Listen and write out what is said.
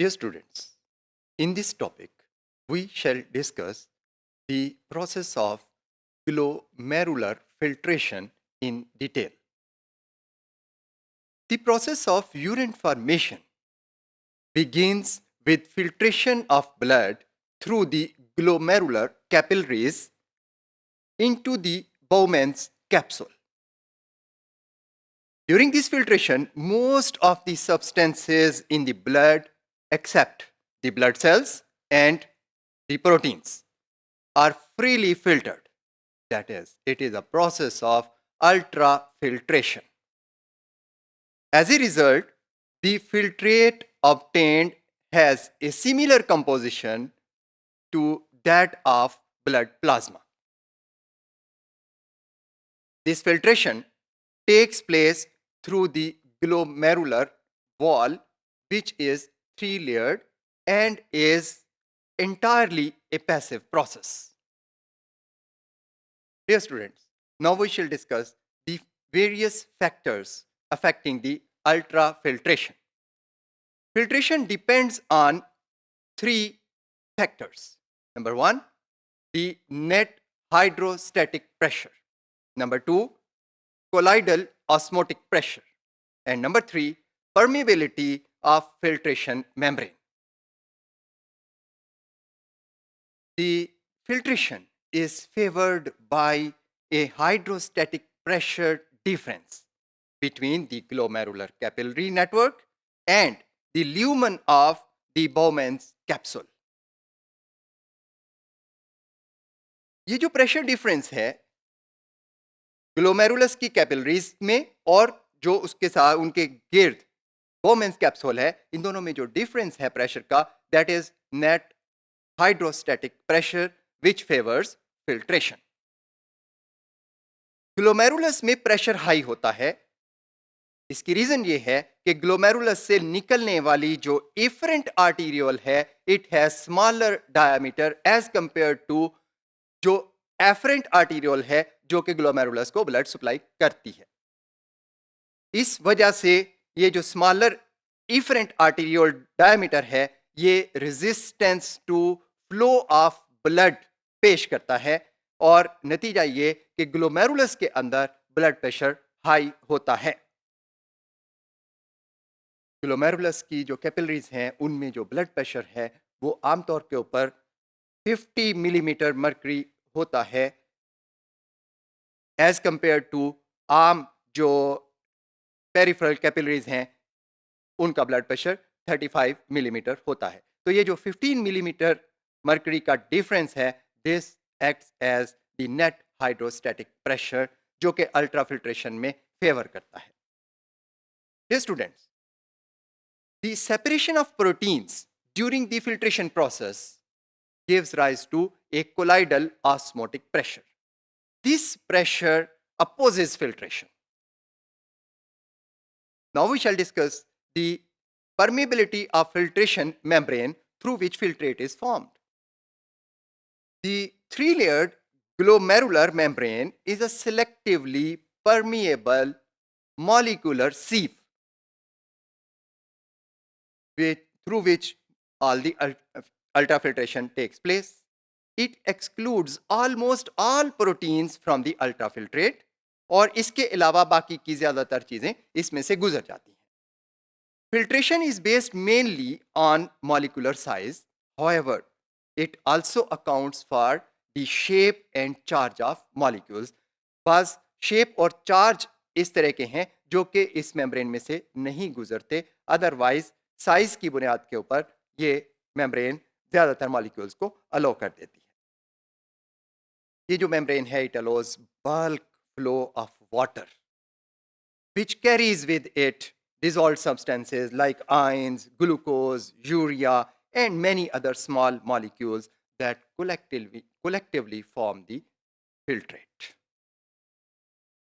Dear students, in this topic, we shall discuss the process of glomerular filtration in detail. The process of urine formation begins with filtration of blood through the glomerular capillaries into the Bowman's capsule. During this filtration, most of the substances in the blood, except the blood cells and the proteins, are freely filtered. That is, it is a process of ultrafiltration. As a result, the filtrate obtained has a similar composition to that of blood plasma. This filtration takes place through the glomerular wall, which is three-layered and is entirely a passive process. Dear students, now we shall discuss the various factors affecting the ultrafiltration. Filtration depends on three factors. Number one, the net hydrostatic pressure. Number two, colloidal osmotic pressure. And number three, permeability of filtration membrane. The filtration is favored by a hydrostatic pressure difference between the glomerular capillary network and the lumen of the Bowman's capsule. ये जो pressure difference है glomerulus की capillaries में और जो उसके साथ उनके गिर्द बोमेंस कैप्सूल है, इन दोनों में जो डिफरेंस है प्रेशर का, that is net hydrostatic pressure which favours filtration. Glomerulus में प्रेशर हाई होता है. इसकी रीजन ये है कि ग्लोमेरुलस से निकलने वाली जो इफरेंट आर्टीरियोल है, it has smaller diameter as compare to जो एफरेंट आर्टीरियोल है जो कि ग्लोमेरुलस को ब्लड सप्लाई करती है. इस वजह से ये जो स्मॉलर इफरेंट आर्टीरियोल डायमीटर है, ये resistance to flow of blood पेश करता है और नतीजा ये कि ग्लोमेरुलस के अंदर ब्लड प्रेशर हाई होता है. ग्लोमेरुलस की जो कैपिलरीज हैं उनमें जो ब्लड प्रेशर है वो आमतौर के ऊपर 50 मिलीमीटर मर्करी होता है एज कंपेयर टू आम जो पेरिफेरल कैपिलरीज हैं उनका ब्लड प्रेशर 35 मिलीमीटर होता है. तो ये जो 15 मिलीमीटर मर्करी का डिफरेंस है, this acts as the net hydrostatic pressure जो कि अल्ट्राफिल्ट्रेशन में फेवर करता है. Dear students, the separation of proteins during the filtration process gives rise to a colloidal osmotic pressure. This pressure opposes filtration. Now we shall discuss the permeability of filtration membrane through which filtrate is formed. The three-layered glomerular membrane is a selectively permeable molecular sieve through which all the ultrafiltration takes place. It excludes almost all proteins from the ultrafiltrate और इसके अलावा बाकी की ज्यादातर चीजें इसमें से गुजर जाती हैं. Filtration is based mainly on molecular size. However, it also accounts for the shape and charge of molecules. बस shape और charge इस तरह के हैं जो कि इस मेम्ब्रेन में से नहीं गुजरते. अदरवाइज साइज की बुनियाद के ऊपर ये मेम्ब्रेन ज्यादातर मॉलिक्यूल्स को अलो कर देती है. ये जो मेम्ब्रेन है, it allows bulk flow of water which carries with it dissolved substances like ions, glucose, urea, and many other small molecules that collectively form the filtrate.